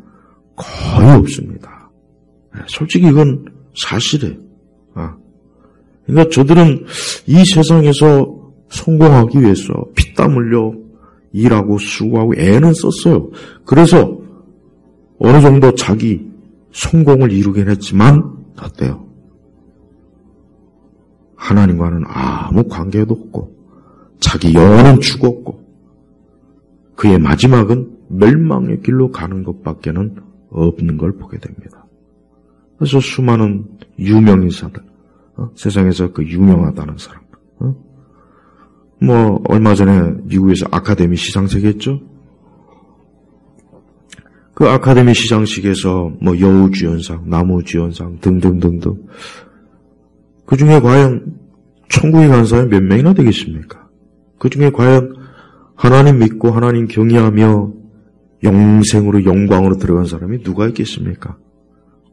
S1: 거의 없습니다. 솔직히 이건 사실이에요. 그러니까 저들은 이 세상에서 성공하기 위해서 피땀 흘려 일하고 수고하고 애는 썼어요. 그래서 어느 정도 자기 성공을 이루긴 했지만 어때요? 하나님과는 아무 관계도 없고 자기 영혼은 죽었고 그의 마지막은 멸망의 길로 가는 것밖에는 없는 걸 보게 됩니다. 그래서 수많은 유명인사들, 세상에서 그 유명하다는 사람, 얼마 전에 미국에서 아카데미 시상식 했죠? 그 아카데미 시상식에서 여우주연상, 나무주연상 등등등등. 그 중에 과연 천국에 간 사람이 몇 명이나 되겠습니까? 그 중에 과연 하나님 믿고 하나님 경외하며 영생으로 영광으로 들어간 사람이 누가 있겠습니까?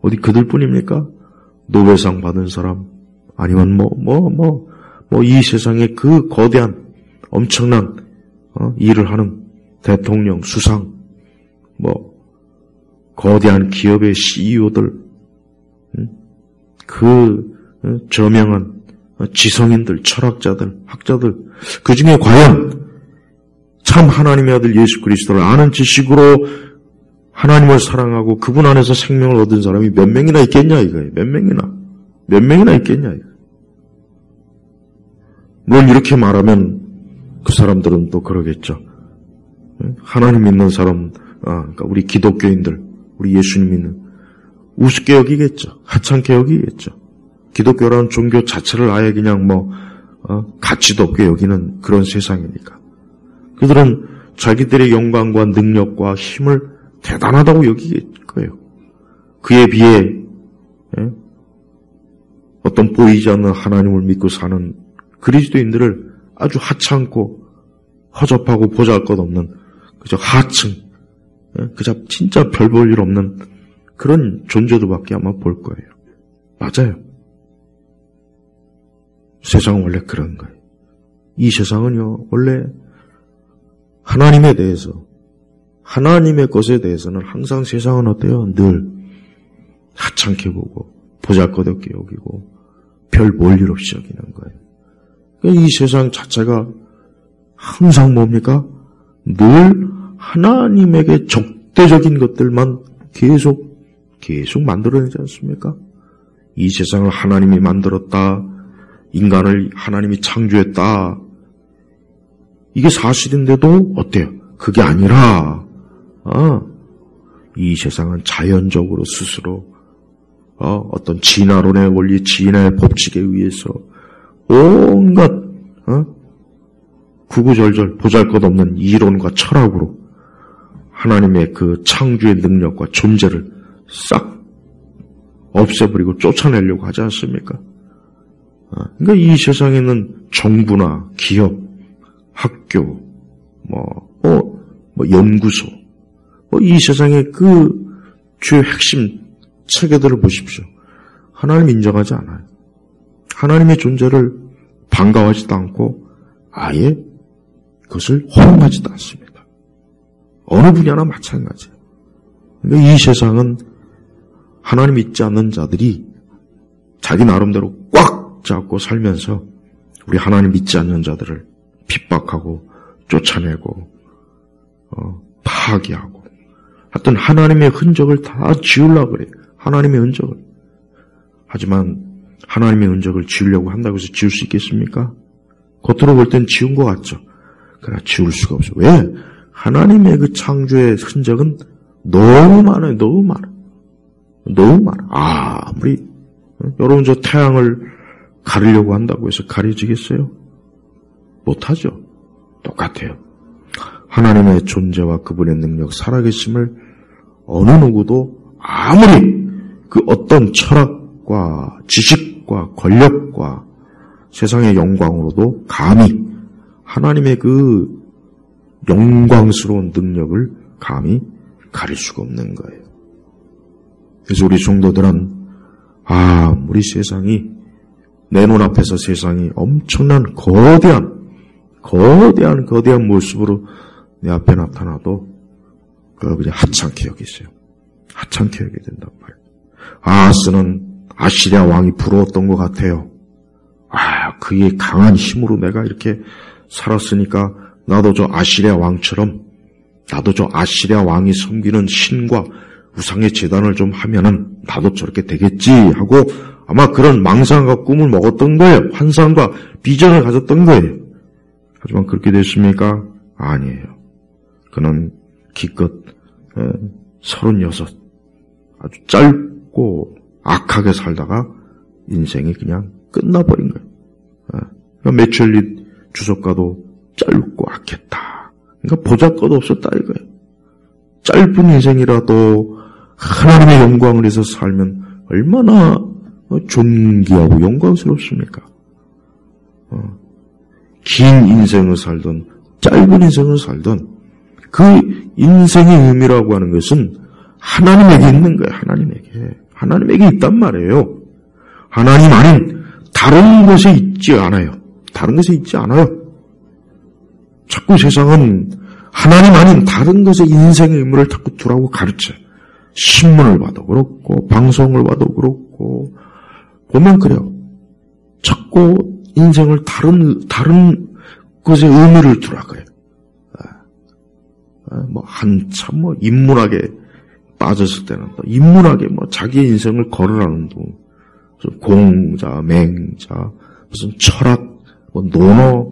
S1: 어디 그들뿐입니까? 노벨상 받은 사람, 아니면 이 세상에 그 거대한 엄청난 일을 하는 대통령, 수상, 거대한 기업의 CEO들, 그 저명한 지성인들, 철학자들, 학자들, 그 중에 과연 참 하나님의 아들 예수 그리스도를 아는 지식으로 하나님을 사랑하고 그분 안에서 생명을 얻은 사람이 몇 명이나 있겠냐 이거예요. 몇 명이나 있겠냐 이거. 물론 이렇게 말하면 그 사람들은 또 그러겠죠. 하나님 믿는 사람, 그러니까 우리 기독교인들, 우리 예수님 믿는 우습게 여기겠죠. 하찮게 여기겠죠. 기독교라는 종교 자체를 아예 그냥 가치도 없게 여기는 그런 세상이니까. 그들은 자기들의 영광과 능력과 힘을 대단하다고 여기겠 거예요. 그에 비해 어떤 보이지 않는 하나님을 믿고 사는 그리스도인들을 아주 하찮고 허접하고 보잘것없는 그저 하층, 그저 진짜 별 볼 일 없는 그런 존재들밖에 아마 볼 거예요. 맞아요. 세상은 원래 그런 거예요. 이 세상은요, 원래 하나님에 대해서, 하나님의 것에 대해서는 항상 세상은 어때요? 늘 하찮게 보고 보잘것없게 여기고 별 볼 일 없이 여기는 거예요. 이 세상 자체가 항상 뭡니까? 늘 하나님에게 적대적인 것들만 계속 만들어내지 않습니까? 이 세상을 하나님이 만들었다. 인간을 하나님이 창조했다. 이게 사실인데도 어때요? 그게 아니라 이 세상은 자연적으로 스스로 어떤 진화론의 원리, 진화의 법칙에 의해서 온갖 구구절절 보잘것없는 이론과 철학으로 하나님의 그 창조의 능력과 존재를 싹 없애버리고 쫓아내려고 하지 않습니까? 그러니까 이 세상에 있는 정부나 기업, 학교, 연구소, 이 세상의 그 주요 핵심 체계들을 보십시오. 하나님 인정하지 않아요. 하나님의 존재를 반가워하지도 않고 아예 그것을 허용하지도 않습니다. 어느 분야나 마찬가지예요. 그러니까 이 세상은 하나님 믿지 않는 자들이 자기 나름대로 꽉 잡고 살면서 우리 하나님 믿지 않는 자들을 핍박하고 쫓아내고 파괴하고 하여튼 하나님의 흔적을 다 지우려고 그래요. 하나님의 흔적을. 하지만 하나님의 흔적을 지우려고 한다고 해서 지울 수 있겠습니까? 겉으로 볼 땐 지운 것 같죠. 그러나 지울 수가 없어요. 왜? 하나님의 그 창조의 흔적은 너무 많아요. 너무 많아. 너무 많아. 아무리 여러분 저 태양을 가리려고 한다고 해서 가려지겠어요? 못하죠. 똑같아요. 하나님의 존재와 그분의 능력, 살아계심을 어느 누구도 아무리 그 어떤 철학과 지식과 권력과 세상의 영광으로도 감히 하나님의 그 영광스러운 능력을 감히 가릴 수가 없는 거예요. 그래서 우리 성도들은 우리 세상이 내 눈앞에서 세상이 엄청난 거대한 모습으로 내 앞에 나타나도 그걸 그냥 하찮게 여기세요. 하찮게 여기게 된단 말이에요. 아하스는 아시리아 왕이 부러웠던 것 같아요. 그의 강한 힘으로 내가 이렇게 살았으니까 나도 저 아시리아 왕처럼 나도 저 아시리아 왕이 섬기는 신과 우상의 제단을 좀 하면은 나도 저렇게 되겠지 하고 아마 그런 망상과 꿈을 먹었던 거예요. 환상과 비전을 가졌던 거예요. 하지만 그렇게 됐습니까? 아니에요. 그는 기껏 36 아주 짧고 악하게 살다가 인생이 그냥 끝나버린 거예요. 메첼리 주석가도 짧고 악했다. 그러니까 보잘것 없었다 이거예요. 짧은 인생이라도 하나님의 영광을 위해서 살면 얼마나 존귀하고 영광스럽습니까? 긴 인생을 살든 짧은 인생을 살든 그 인생의 의미라고 하는 것은 하나님에게 있는 거예요. 하나님에게 있단 말이에요. 하나님 아닌 다른 곳에 있지 않아요. 다른 곳에 있지 않아요. 자꾸 세상은 하나님 아닌 다른 것에 인생의 의무를 자꾸 두라고 가르쳐요. 신문을 봐도 그렇고 방송을 봐도 그렇고 보면 그래요. 자꾸 인생을 다른 것에 의미를 두라고 해요. 한참 인문학에 빠졌을 때는 인문학에 자기의 인생을 걸으라는 공자, 맹자, 무슨 철학, 뭐 논어,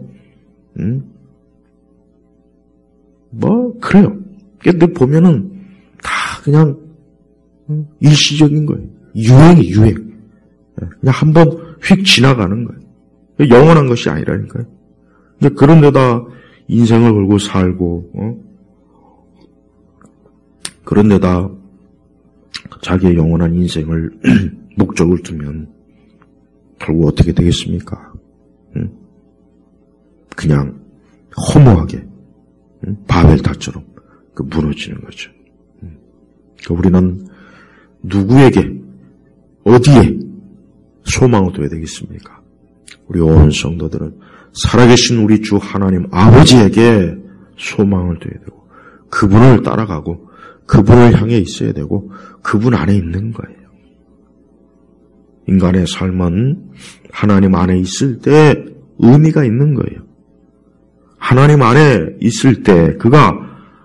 S1: 뭐 그래요. 근데 보면은 다 그냥 일시적인 거예요. 유행이 유행. 그냥 한번 휙 지나가는 거예요. 영원한 것이 아니라니까요. 근데 그런 데다 인생을 걸고 살고, 그런 데다 자기의 영원한 인생을 목적을 두면 결국 어떻게 되겠습니까? 그냥 허무하게 바벨탑처럼 무너지는 거죠. 우리는 누구에게 어디에 소망을 둬야 되겠습니까? 우리 온 성도들은 살아계신 우리 주 하나님 아버지에게 소망을 둬야 되고 그분을 따라가고 그분을 향해 있어야 되고 그분 안에 있는 거예요. 인간의 삶은 하나님 안에 있을 때 의미가 있는 거예요. 하나님 안에 있을 때 그가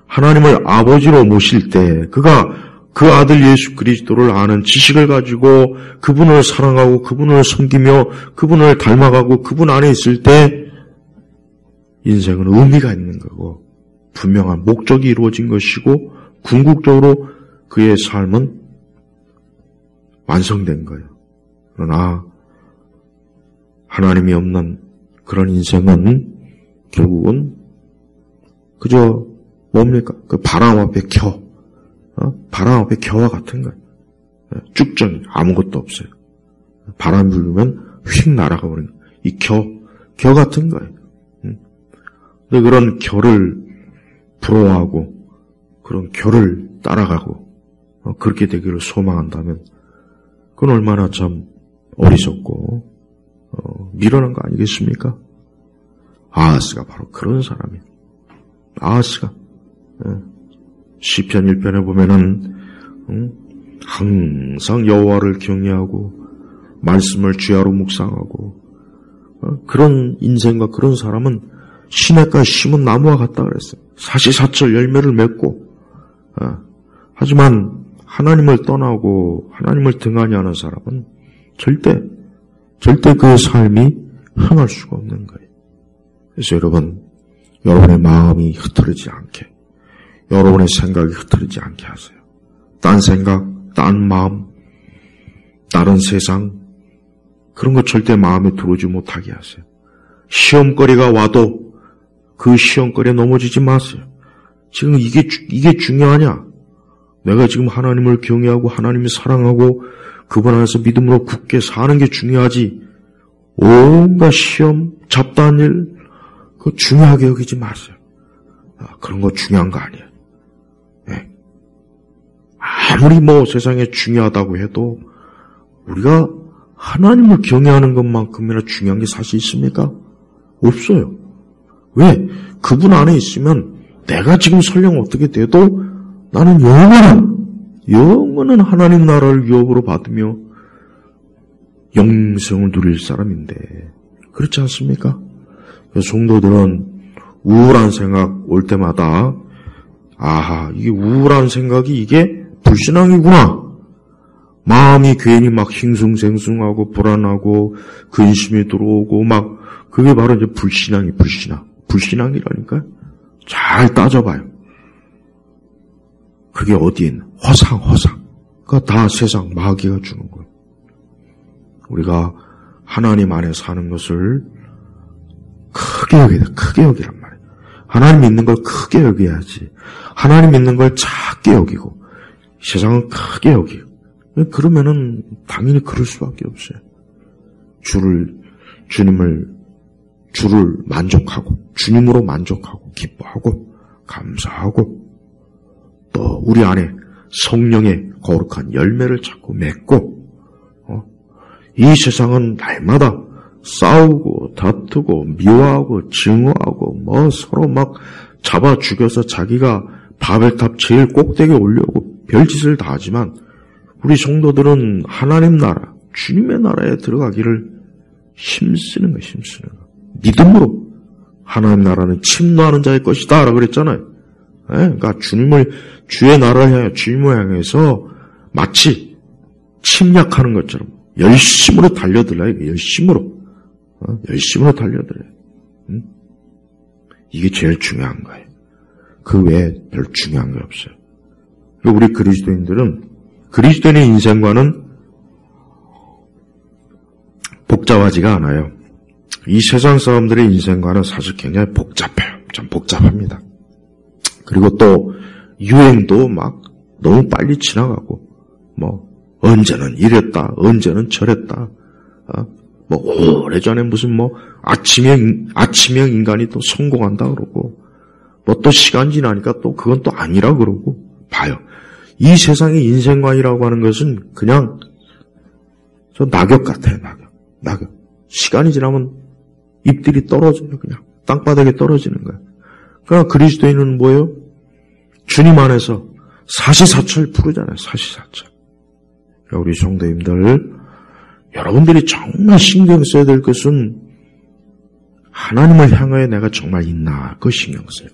S1: 하나님을 아버지로 모실 때 그가 그 아들 예수 그리스도를 아는 지식을 가지고 그분을 사랑하고 그분을 섬기며 그분을 닮아가고 그분 안에 있을 때 인생은 의미가 있는 거고 분명한 목적이 이루어진 것이고 궁극적으로 그의 삶은 완성된 거예요. 그러나 하나님이 없는 그런 인생은 결국은 그저 뭡니까? 그 바람 앞에 바람 앞에 겨와 같은 거예요. 쭉정이 아무것도 없어요. 바람 불면 휙 날아가 버리는 거예요. 이 겨 같은 거예요. 근데 그런 겨를 부러워하고 그런 겨를 따라가고 그렇게 되기를 소망한다면 그건 얼마나 참 어리석고 미련한 거 아니겠습니까? 아하스가 바로 그런 사람이에요. 아하스가 시편 1편에 보면은 항상 여호와를 경외하고 말씀을 주야로 묵상하고 그런 인생과 그런 사람은 시냇가에 심은 나무와 같다 그랬어요. 사시사철 열매를 맺고 하지만 하나님을 떠나고 하나님을 등한히 하는 사람은 절대 그 삶이 흥할 수가 없는 거예요. 그래서 여러분의 마음이 흐트러지지 않게 여러분의 생각이 흐트러지지 않게 하세요. 딴 생각, 딴 마음, 다른 세상 그런 거 절대 마음에 들어오지 못하게 하세요. 시험거리가 와도 그 시험거리에 넘어지지 마세요. 지금 이게 중요하냐? 내가 지금 하나님을 경외하고 하나님을 사랑하고 그분 안에서 믿음으로 굳게 사는 게 중요하지. 온갖 시험, 잡다한 일 그거 중요하게 여기지 마세요. 그런 거 중요한 거 아니에요. 네. 아무리 세상에 중요하다고 해도 우리가 하나님을 경외하는 것만큼이나 중요한 게 사실 있습니까? 없어요. 왜? 그분 안에 있으면 내가 지금 설령 어떻게 돼도 나는 영원한 하나님 나라를 유업으로 받으며 영생을 누릴 사람인데 그렇지 않습니까? 성도들은 우울한 생각 올 때마다 이게 우울한 생각이 이게 불신앙이구나. 마음이 괜히 막 싱숭생숭하고 불안하고 근심이 들어오고 막 그게 바로 이제 불신앙이라니까요. 잘 따져봐요. 그게 어디에 있나? 허상. 그거 다 세상 마귀가 주는 거예요. 우리가 하나님 안에 사는 것을 크게 여기란 말이에요. 하나님 믿는 걸 크게 여겨야지. 하나님 믿는 걸 작게 여기고 세상은 크게 여기고 그러면은 당연히 그럴 수밖에 없어요. 주를 만족하고 주님으로 만족하고 기뻐하고 감사하고 또 우리 안에 성령의 거룩한 열매를 찾고 맺고 이 세상은 날마다 싸우고 다투고 미워하고 증오하고 서로 막 잡아 죽여서 자기가 바벨탑 제일 꼭대기에 올려고 별짓을 다 하지만 우리 성도들은 하나님 나라, 주님의 나라에 들어가기를 힘쓰는 거예요. 믿음으로 하나님 나라는 침노하는 자의 것이다 라고 그랬잖아요. 그러니까 주의 나라를 향해 주님을 향해서 마치 침략하는 것처럼 열심으로 달려들어야 열심으로 열심으로 달려들어요. 이게 제일 중요한 거예요. 그 외에 별 중요한 게 없어요. 우리 그리스도인들은 그리스도인의 인생과는 복잡하지가 않아요. 이 세상 사람들의 인생과는 사실 굉장히 복잡해요. 참 복잡합니다. 그리고 또 유행도 막 너무 빨리 지나가고 언제는 이랬다, 언제는 저랬다. 오래전에 무슨 아침형 인간이 또 성공한다 그러고 또 시간 지나니까 또 그건 또 아니라 그러고 봐요. 이 세상의 인생관이라고 하는 것은 그냥 저 낙엽 같아요. 낙엽. 시간이 지나면 잎들이 떨어져요. 그냥 땅바닥에 떨어지는 거예요. 그러니까 그리스도인은 뭐예요? 주님 안에서 사시사철 푸르잖아요. 사시사철. 그러니까 우리 성도님들, 여러분들이 정말 신경 써야 될 것은 하나님을 향하여 내가 정말 있나, 그거 신경 써요.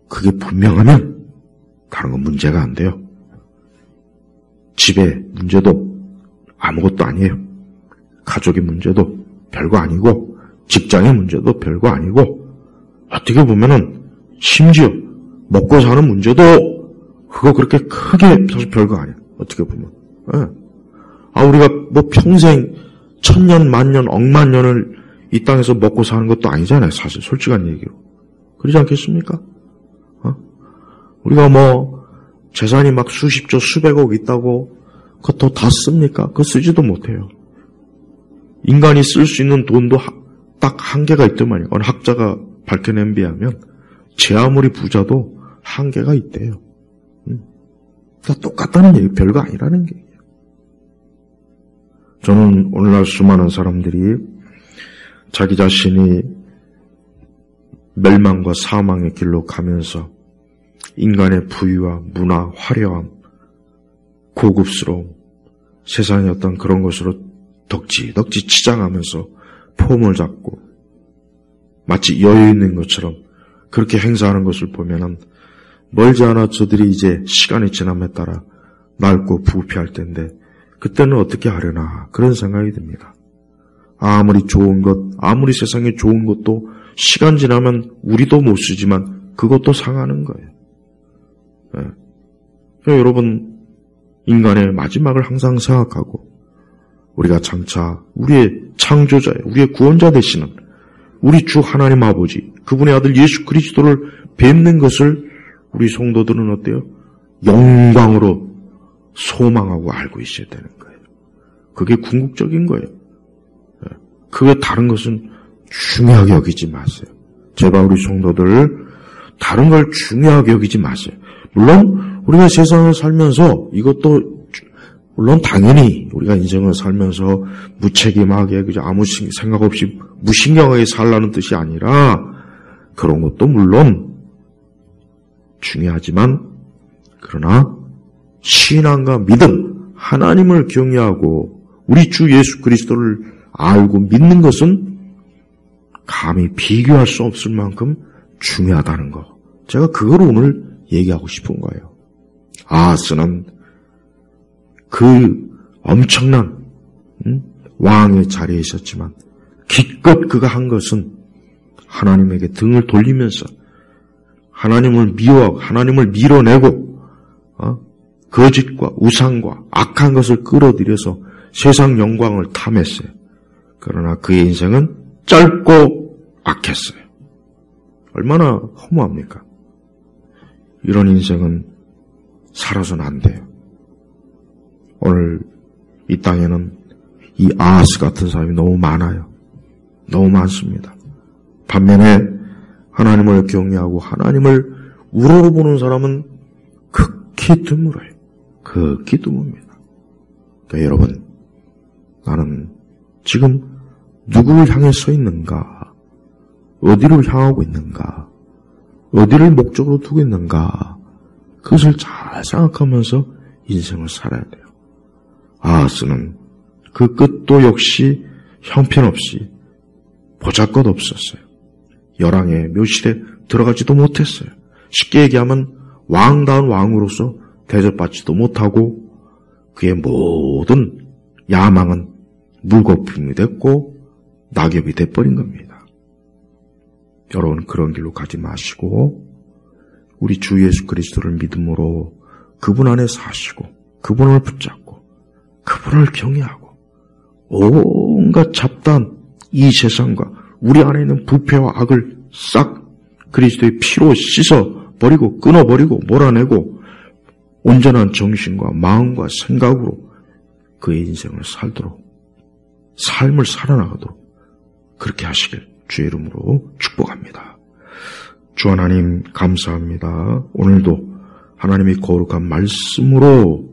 S1: 그게 분명하면 다른 건 문제가 안 돼요. 집의 문제도 아무것도 아니에요. 가족의 문제도 별거 아니고 직장의 문제도 별거 아니고 어떻게 보면은 심지어 먹고 사는 문제도 그거 그렇게 크게 사실 별거 아니에요. 어떻게 보면. 우리가 평생 1000년, 만년, 억만 년을 이 땅에서 먹고 사는 것도 아니잖아요. 사실 솔직한 얘기로. 그러지 않겠습니까? 우리가 재산이 막 수십조, 수백억 있다고 그것도 다 씁니까? 그거 쓰지도 못해요. 인간이 쓸 수 있는 돈도 딱 한계가 있더만요. 어느 학자가 밝혀낸 비하면 제 아무리 부자도 한계가 있대요. 다 똑같다는 얘기, 별거 아니라는 얘기예요. 저는 오늘날 수많은 사람들이 자기 자신이 멸망과 사망의 길로 가면서 인간의 부유와 문화, 화려함, 고급스러움, 세상의 어떤 그런 것으로 덕지 치장하면서 폼을 잡고 마치 여유 있는 것처럼 그렇게 행사하는 것을 보면은 멀지 않아 저들이 이제 시간이 지남에 따라 낡고 부패할 텐데 그때는 어떻게 하려나 그런 생각이 듭니다. 아무리 좋은 것, 아무리 세상에 좋은 것도 시간 지나면 우리도 못 쓰지만 그것도 상하는 거예요. 그러니까 여러분, 인간의 마지막을 항상 생각하고 우리가 장차 우리의 창조자예요. 우리의 구원자 되시는 우리 주 하나님 아버지, 그분의 아들 예수 그리스도를 뵙는 것을 우리 성도들은 어때요? 영광으로 소망하고 알고 있어야 되는 거예요. 그게 궁극적인 거예요. 그게 다른 것은 중요하게 여기지 마세요. 제발 우리 성도들 다른 걸 중요하게 여기지 마세요. 물론 우리가 세상을 살면서 이것도 물론 당연히 우리가 인생을 살면서 무책임하게 그저 아무 생각 없이 무신경하게 살라는 뜻이 아니라 그런 것도 물론 중요하지만 그러나 신앙과 믿음, 하나님을 경외하고 우리 주 예수 그리스도를 알고 믿는 것은 감히 비교할 수 없을 만큼 중요하다는 거. 제가 그걸 오늘 얘기하고 싶은 거예요. 아하스는 그 엄청난 왕의 자리에 있었지만 기껏 그가 한 것은 하나님에게 등을 돌리면서 하나님을 미워하고 하나님을 밀어내고 거짓과 우상과 악한 것을 끌어들여서 세상 영광을 탐했어요. 그러나 그의 인생은 짧고 악했어요. 얼마나 허무합니까? 이런 인생은 살아서는 안 돼요. 오늘 이 땅에는 이 아하스 같은 사람이 너무 많아요. 너무 많습니다. 반면에 하나님을 경외하고 하나님을 우러러보는 사람은 극히 드물어요. 극히 드뭅니다. 그러니까 여러분, 나는 지금 누구를 향해 서 있는가? 어디를 향하고 있는가? 어디를 목적으로 두고 있는가? 그것을 잘 생각하면서 인생을 살아야 돼요. 아하스는 그 끝도 역시 형편없이 보잘것없었어요. 열왕의 묘실에 들어가지도 못했어요. 쉽게 얘기하면 왕다운 왕으로서 대접받지도 못하고 그의 모든 야망은 물거품이 됐고 낙엽이 돼버린 겁니다. 여러분 그런 길로 가지 마시고 우리 주 예수 그리스도를 믿음으로 그분 안에 사시고 그분을 붙잡고 그분을 경외하고 온갖 잡단 이 세상과 우리 안에 있는 부패와 악을 싹 그리스도의 피로 씻어버리고 끊어버리고 몰아내고 온전한 정신과 마음과 생각으로 그의 인생을 살도록 삶을 살아나가도록 그렇게 하시길 주의 이름으로 축복합니다. 주 하나님 감사합니다. 오늘도 하나님의 거룩한 말씀으로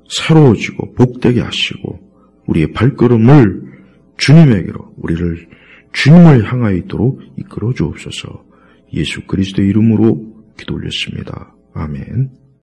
S1: 새로워지고 복되게 하시고 우리의 발걸음을 주님에게로 우리를 주님을 향하여 있도록 이끌어 주옵소서. 예수 그리스도의 이름으로 기도 올렸습니다. 아멘.